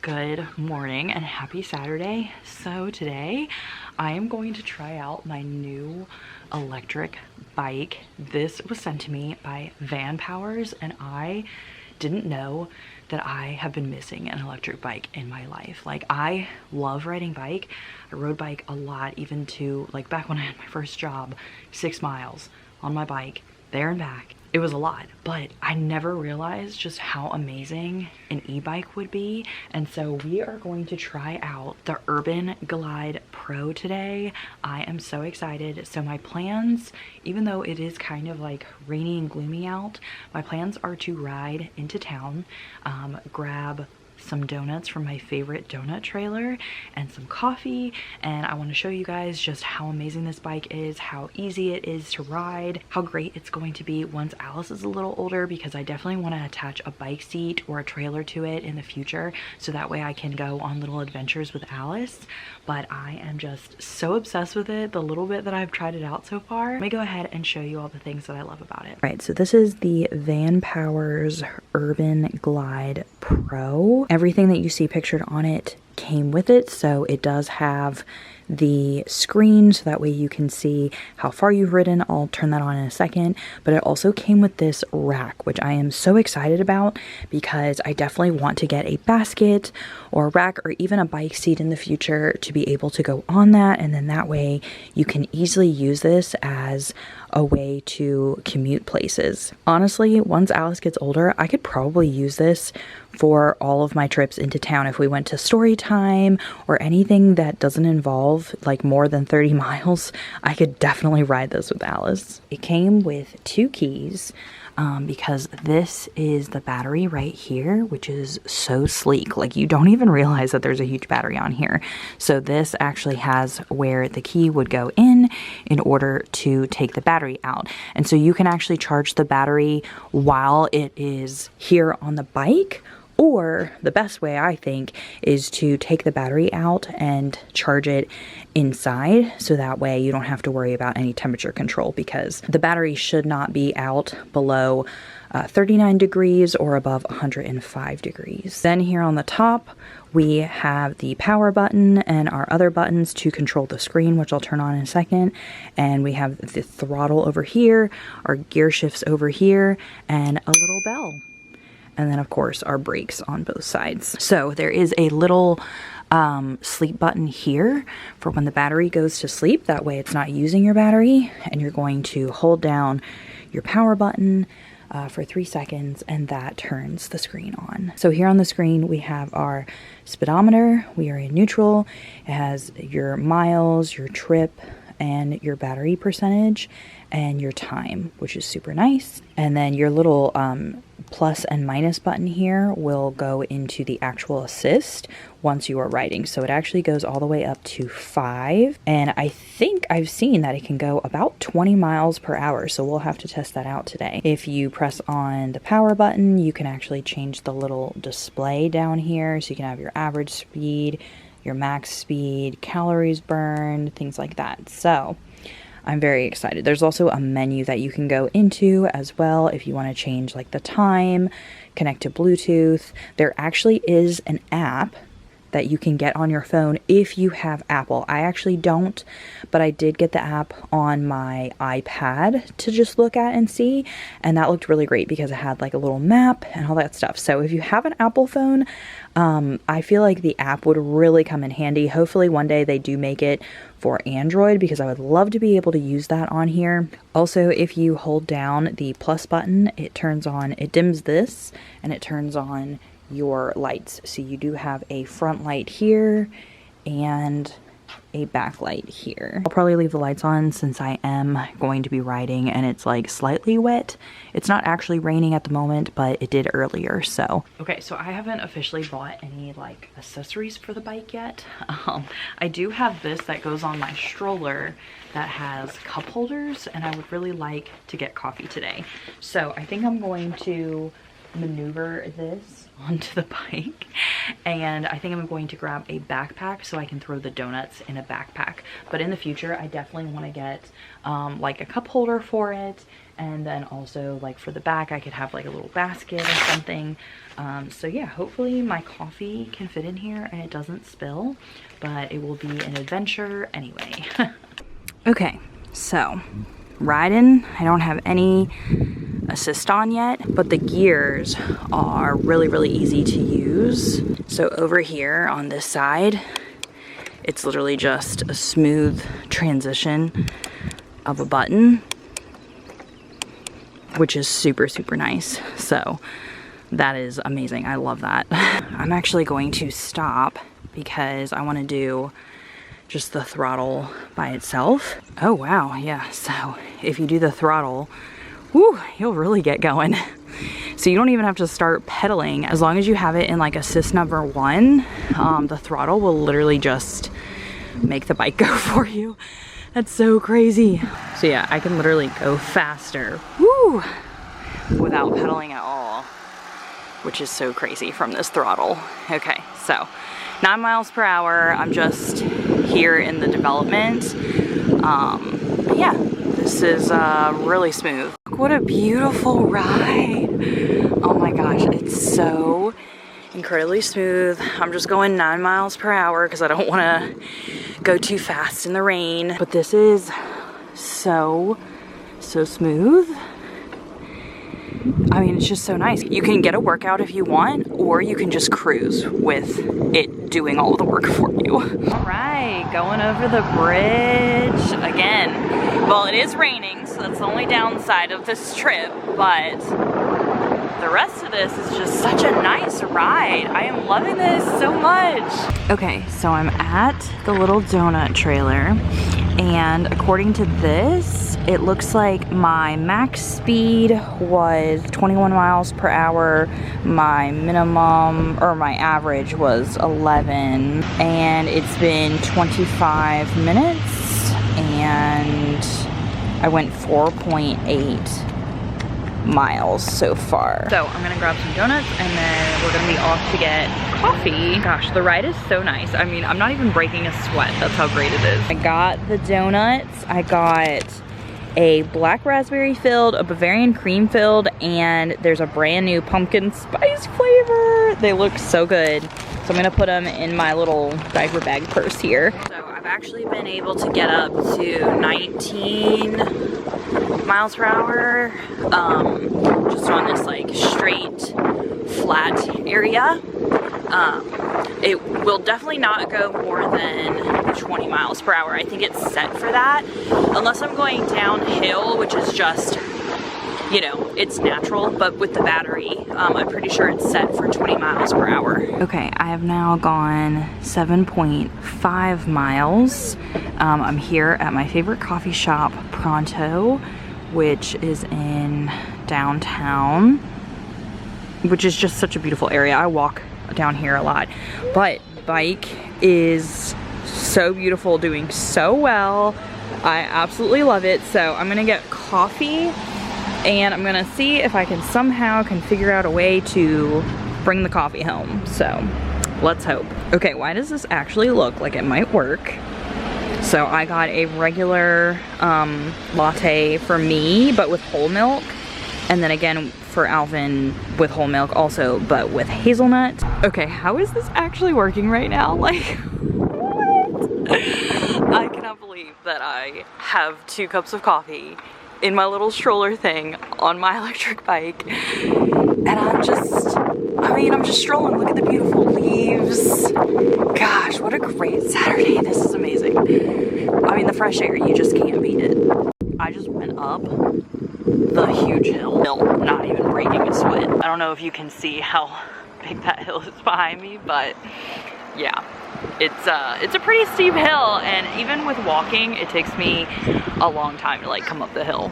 Good morning and happy Saturday. So today I am going to try out my new electric bike. This was sent to me by Vanpowers and I didn't know that I have been missing an electric bike in my life. Like, I love riding bike. I rode bike a lot, even to like back when I had my first job, 6 miles on my bike there and back. It was a lot, but I never realized just how amazing an e-bike would be. And so we are going to try out the urbanglide Pro today. I am so excited. So my plans, even though it is kind of like rainy and gloomy out, my plans are to ride into town, grab some donuts from my favorite donut trailer and some coffee, and I want to show you guys just how amazing this bike is, how easy it is to ride, how great it's going to be once Alice is a little older, because I definitely want to attach a bike seat or a trailer to it in the future so that way I can go on little adventures with Alice. But I am just so obsessed with it, the little bit that I've tried it out so far. Let me go ahead and show you all the things that I love about it. Right, so this is the Vanpowers urbanglide Pro. Everything that you see pictured on it came with it, so it does have the screen so that way you can see how far you've ridden. I'll turn that on in a second, but it also came with this rack, which I am so excited about because I definitely want to get a basket or a rack or even a bike seat in the future to be able to go on that, and then that way you can easily use this as a way to commute places. Honestly, once Alice gets older, I could probably use this for all of my trips into town. If we went to story time or anything that doesn't involve like more than 30 miles, I could definitely ride this with Alice. It came with 2 keys because this is the battery right here, which is so sleek. Like, you don't even realize that there's a huge battery on here. So this actually has where the key would go in order to take the battery out. And so you can actually charge the battery while it is here on the bike. Or the best way, I think, is to take the battery out and charge it inside, so that way you don't have to worry about any temperature control, because the battery should not be out below 39 degrees or above 105 degrees. Then here on the top, we have the power button and our other buttons to control the screen, which I'll turn on in a second. And we have the throttle over here, our gear shifts over here, and a little bell. And then of course our brakes on both sides. So there is a little sleep button here for when the battery goes to sleep. That way it's not using your battery, and you're going to hold down your power button for 3 seconds, and that turns the screen on. So here on the screen we have our speedometer. We are in neutral. It has your miles, your trip, and your battery percentage and your time, which is super nice. And then your little plus and minus button here will go into the actual assist once you are riding. So it actually goes all the way up to 5. And I think I've seen that it can go about 20 miles per hour. So we'll have to test that out today. If you press on the power button, you can actually change the little display down here. So you can have your average speed, your max speed, calories burned, things like that. So I'm very excited. There's also a menu that you can go into as well if you want to change like the time, connect to Bluetooth. There actually is an app that you can get on your phone if you have Apple. I actually don't, but I did get the app on my iPad to just look at and see, and that looked really great because it had like a little map and all that stuff. So if you have an Apple phone, I feel like the app would really come in handy. Hopefully one day they do make it for Android, because I would love to be able to use that on here. Also, if you hold down the plus button, it turns on, it dims this and it turns on your lights. So you do have a front light here and a backlight here. I'll probably leave the lights on since I am going to be riding and it's like slightly wet. It's not actually raining at the moment, but it did earlier, so. Okay, so I haven't officially bought any like accessories for the bike yet. I do have this that goes on my stroller that has cup holders, and I would really like to get coffee today. So I think I'm going to maneuver this onto the bike, and I think I'm going to grab a backpack so I can throw the donuts in a backpack. But in the future I definitely want to get like a cup holder for it And then also like for the back, I could have like a little basket or something. So yeah, hopefully my coffee can fit in here and it doesn't spill, but it will be an adventure anyway. Okay, so riding, I don't have any assist on yet, but the gears are really easy to use. So over here on this side, it's literally just a smooth transition of a button, which is super nice. So that is amazing. I love that. I'm actually going to stop because I want to do just the throttle by itself. Oh wow, yeah, so if you do the throttle, whoo, you'll really get going. So you don't even have to start pedaling. As long as you have it in like assist number 1, the throttle will literally just make the bike go for you. That's so crazy. So yeah, I can literally go faster, woo, without pedaling at all, which is so crazy from this throttle. Okay, so 9 miles per hour. I'm just here in the development. But yeah, this is really smooth. What a beautiful ride. Oh my gosh, it's so incredibly smooth. I'm just going 9 miles per hour because I don't want to go too fast in the rain. But this is so smooth. I mean, it's just so nice. You can get a workout if you want, or you can just cruise with it doing all of the work for you. All right, going over the bridge again. Well, it is raining, so that's the only downside of this trip, but the rest of this is just such a nice ride. I am loving this so much. Okay, so I'm at the little donut trailer, and according to this, it looks like my max speed was 21 miles per hour. My minimum, or my average, was 11. And it's been 25 minutes, and I went 4.8 miles so far. So I'm gonna grab some donuts and then we're gonna be off to get coffee. Gosh, the ride is so nice. I mean, I'm not even breaking a sweat. That's how great it is. I got the donuts. I got a black raspberry filled, a Bavarian cream filled, and there's a brand new pumpkin spice flavor. They look so good. So I'm gonna put them in my little diaper bag purse here. So I've actually been able to get up to 19 miles per hour, just on this like straight, flat area. It will definitely not go more than 20 miles per hour. I think it's set for that, unless I'm going downhill, which is just, you know, it's natural, but with the battery, I'm pretty sure it's set for 20 miles per hour. Okay, I have now gone 7.5 miles. I'm here at my favorite coffee shop, Pronto, which is in downtown, which is just such a beautiful area. I walk down here a lot, but bike is so beautiful, doing so well. I absolutely love it. So I'm gonna get coffee and I'm gonna see if I can somehow figure out a way to bring the coffee home. So let's hope. Okay, why does this actually look like it might work? So I got a regular latte for me, but with whole milk. And then again for Alvin with whole milk also, but with hazelnut. Okay, how is this actually working right now? Like, what? I cannot believe that I have 2 cups of coffee in my little stroller thing on my electric bike. And I'm just strolling. Look at the beautiful leaves. Gosh, what a great Saturday. This is amazing. I mean, the fresh air, you just can't beat it. I just went up the huge hill, not even breaking a sweat. I don't know if you can see how big that hill is behind me, but yeah, it's a pretty steep hill, and even with walking, it takes me a long time to like come up the hill.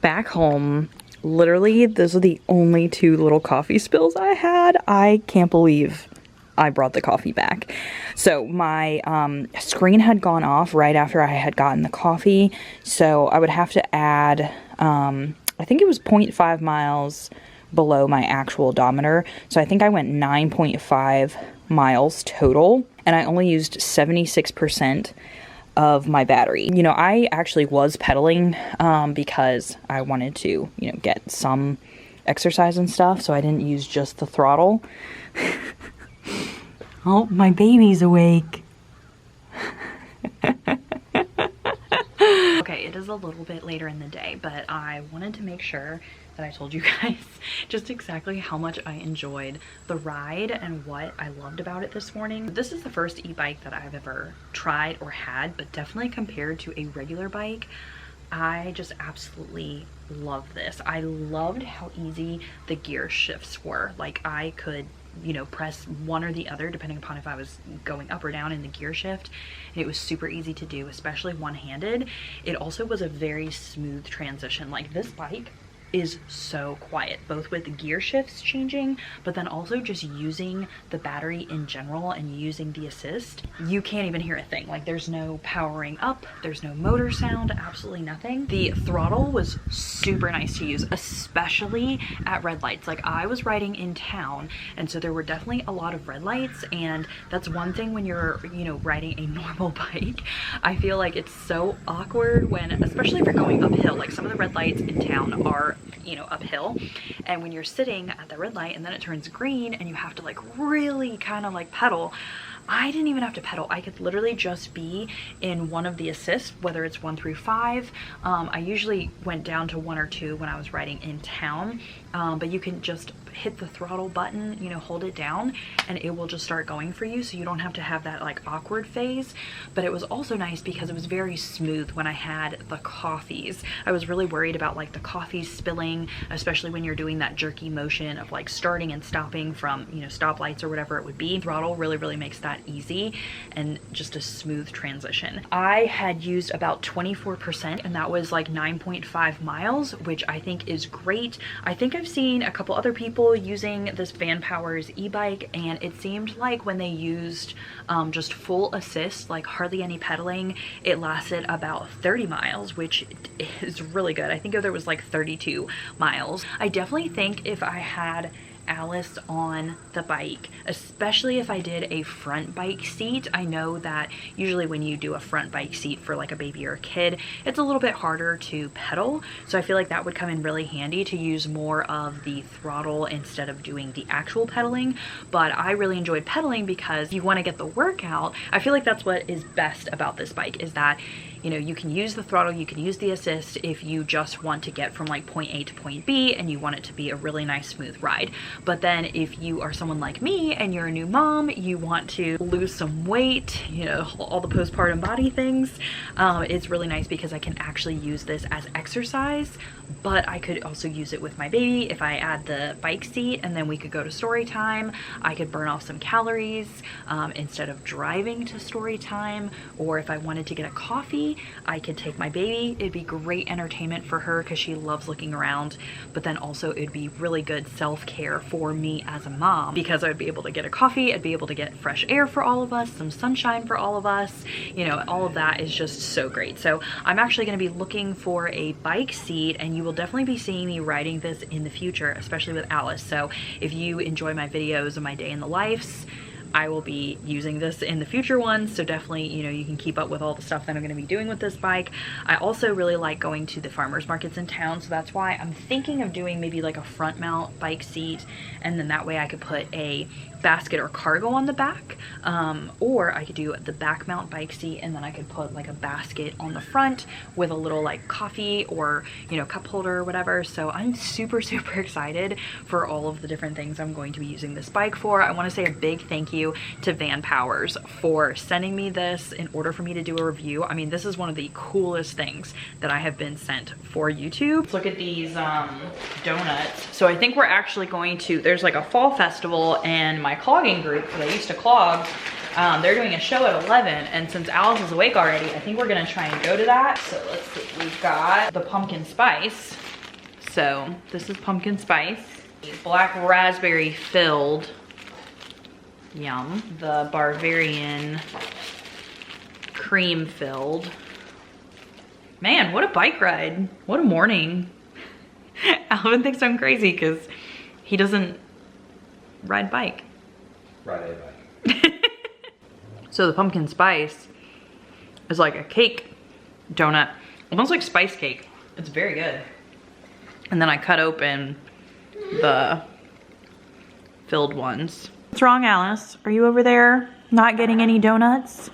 Back home, literally, those are the only 2 little coffee spills I had. I can't believe I brought the coffee back. So my screen had gone off right after I had gotten the coffee, so I would have to add, I think it was 0.5 miles below my actual odometer. So I think I went 9.5 miles total, and I only used 76% of my battery. You know, I actually was pedaling because I wanted to, you know, get some exercise and stuff, so I didn't use just the throttle. Oh, my baby's awake. Okay, it is a little bit later in the day, but I wanted to make sure that I told you guys just exactly how much I enjoyed the ride and what I loved about it this morning. This is the first e-bike that I've ever tried or had, but definitely compared to a regular bike, I just absolutely love this. I loved how easy the gear shifts were. Like, I could, you know, press one or the other depending upon if I was going up or down in the gear shift, and it was super easy to do, especially one-handed. It also was a very smooth transition. Like, this bike is so quiet, both with the gear shifts changing, but then also just using the battery in general and using the assist. You can't even hear a thing. Like, there's no powering up, there's no motor sound, absolutely nothing. The throttle was super nice to use, especially at red lights. Like, I was riding in town, and so there were definitely a lot of red lights, and that's one thing when you're, you know, riding a normal bike. I feel like it's so awkward when, especially if you're going uphill, like some of the red lights in town are, you know, uphill, and when you're sitting at the red light and then it turns green and you have to like really kind of like pedal. I didn't even have to pedal. I could literally just be in one of the assists, whether it's 1 through 5. I usually went down to 1 or 2 when I was riding in town, but you can just hit the throttle button, you know, hold it down, and it will just start going for you, so you don't have to have that like awkward phase. But it was also nice because it was very smooth when I had the coffees. I was really worried about like the coffees spilling, especially when you're doing that jerky motion of like starting and stopping from, you know, stoplights or whatever it would be. Throttle really makes that easy and just a smooth transition. I had used about 24%, and that was like 9.5 miles, which I think is great. I think I've seen a couple other people using this Vanpowers e-bike, and it seemed like when they used just full assist, like hardly any pedaling, it lasted about 30 miles, which is really good. I think there was like 32 miles. I definitely think if I had Alice on the bike, especially if I did a front bike seat. I know that usually when you do a front bike seat for like a baby or a kid, it's a little bit harder to pedal, so I feel like that would come in really handy to use more of the throttle instead of doing the actual pedaling. But I really enjoyed pedaling because you want to get the workout. I feel like that's what is best about this bike, is that, you know, you can use the throttle, you can use the assist if you just want to get from like point A to point B and you want it to be a really nice smooth ride. But then if you are someone like me and you're a new mom, you want to lose some weight, you know, all the postpartum body things, it's really nice because I can actually use this as exercise, but I could also use it with my baby. If I add the bike seat and then we could go to story time, I could burn off some calories instead of driving to story time. Or if I wanted to get a coffee, I could take my baby. It'd be great entertainment for her because she loves looking around, but then also it'd be really good self-care for me as a mom because I'd be able to get a coffee, I'd be able to get fresh air for all of us, some sunshine for all of us, you know, all of that is just so great. So I'm actually going to be looking for a bike seat, and you will definitely be seeing me riding this in the future, especially with Alice. So if you enjoy my videos of my day in the lives, I will be using this in the future ones, so definitely, you know, you can keep up with all the stuff that I'm going to be doing with this bike. I also really like going to the farmers markets in town, so that's why I'm thinking of doing maybe like a front mount bike seat, and then that way I could put a basket or cargo on the back, or I could do the back mount bike seat and then I could put like a basket on the front with a little like coffee or, you know, cup holder or whatever. So I'm super excited for all of the different things I'm going to be using this bike for. I want to say a big thank you to Vanpowers for sending me this in order for me to do a review. I mean, this is one of the coolest things that I have been sent for YouTube. Let's look at these donuts. So I think we're actually going to, there's like a fall festival, and my clogging group, because I used to clog, they're doing a show at 11, and since Alice is awake already, I think we're gonna try and go to that. So let's see, we've got the pumpkin spice. So this is pumpkin spice, black raspberry filled, yum. The Bavarian cream filled. Man, what a bike ride. What a morning. Alvin thinks I'm crazy because he doesn't ride bike. Ride a bike. So the pumpkin spice is like a cake donut, almost like spice cake. It's very good. And then I cut open the filled ones. What's wrong, Alice? Are you over there not getting any donuts?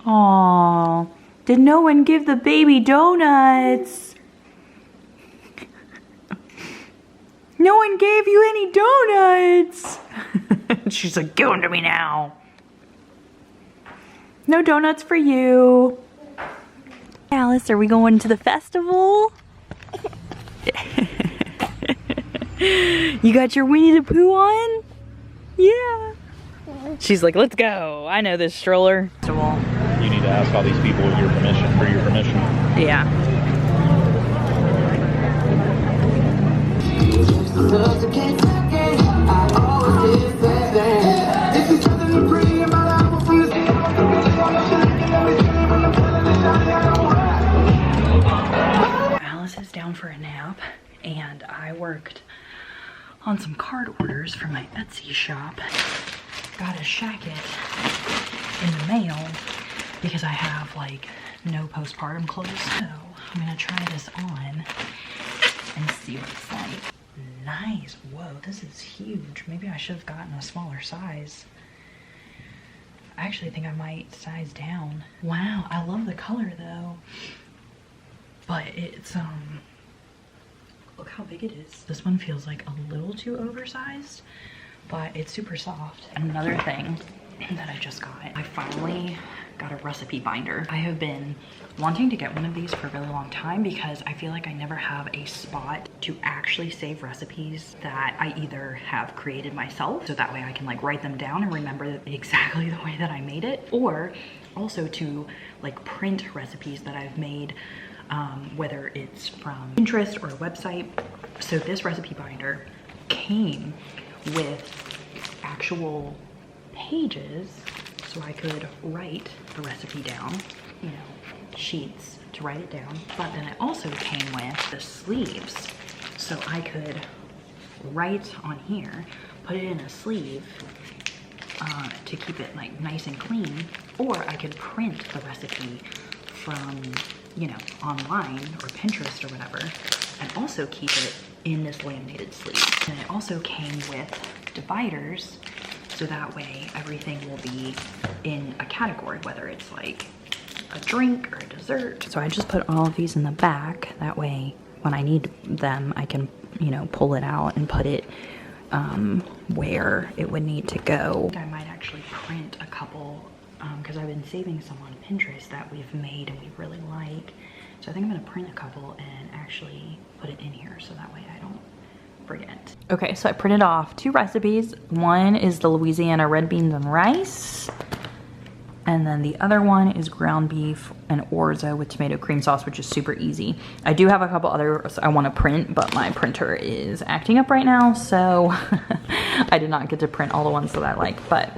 Aww, did no one give the baby donuts? No one gave you any donuts. She's like, give them to me now. No donuts for you. Alice, are we going to the festival? You got your Winnie the Pooh on? Yeah. She's like, let's go. I know this stroller. You need to ask all these people for your permission. Yeah. Alice is down for a nap, and I worked on some card orders for my Etsy shop. Got a shacket in the mail because I have like no postpartum clothes. So I'm gonna try this on and see what it's like. Nice. Whoa, this is huge. Maybe I should have gotten a smaller size. I actually think I might size down. Wow, I love the color though. But it's look how big it is. This one feels like a little too oversized, but it's super soft. Another thing that I just got, I finally got a recipe binder. I have been wanting to get one of these for a really long time because I feel like I never have a spot to actually save recipes that I either have created myself, so that way I can like write them down and remember exactly the way that I made it, or also to like print recipes that I've made, whether it's from Pinterest or a website. So this recipe binder came with actual pages so I could write the recipe down, you know, sheets to write it down. But then it also came with the sleeves so I could write on here, put it in a sleeve to keep it like nice and clean, or I could print the recipe from, you know, online or Pinterest or whatever, and also keep it in this laminated sleeve. And it also came with dividers, so that way everything will be in a category, whether it's like a drink or a dessert. So I just put all of these in the back. That way when I need them, I can, you know, pull it out and put it where it would need to go. I might actually print a couple because I've been saving some on Pinterest that we've made and we really like. So I think I'm gonna print a couple and actually put it in here so that way I don't forget. Okay, so I printed off 2 recipes. One is the Louisiana red beans and rice. And then the other one is ground beef and orzo with tomato cream sauce, which is super easy. I do have a couple others I want to print, but my printer is acting up right now, so I did not get to print all the ones that I like, but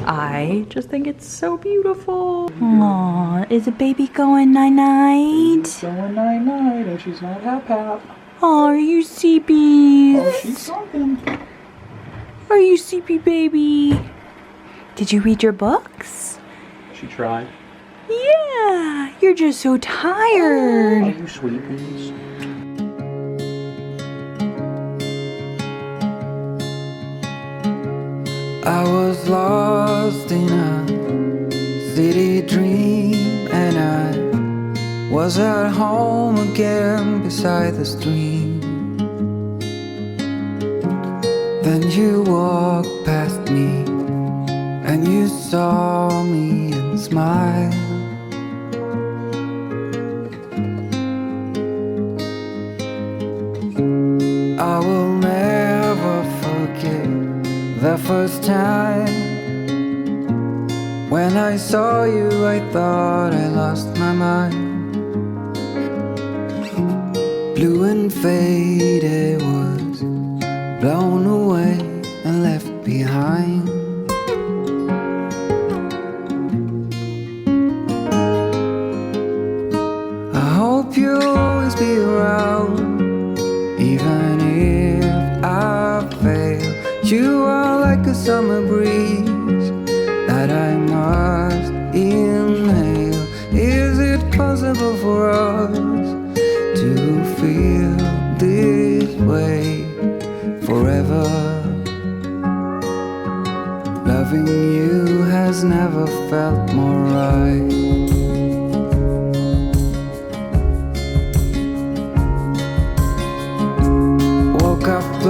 I just think it's so beautiful. Aww, is a baby going night-night? She's going night-night, and she's not hap-hap. Oh, are you sleepy? Oh, she's talking. Are you sleepy, baby? Did you read your books? She tried. Yeah, you're just so tired. Are you sweeties? I was lost in a city dream, and I was at home again beside the stream. Then you walked past me, and you saw me and smiled. I will never forget the first time when I saw you. I thought I lost my mind. Blue and faded, was blown away and left behind. I hope you'll always be around, even if I fail. You are like a summer breeze that that I must inhale. Is it possible for us to feel this way forever? Loving you has never felt more right.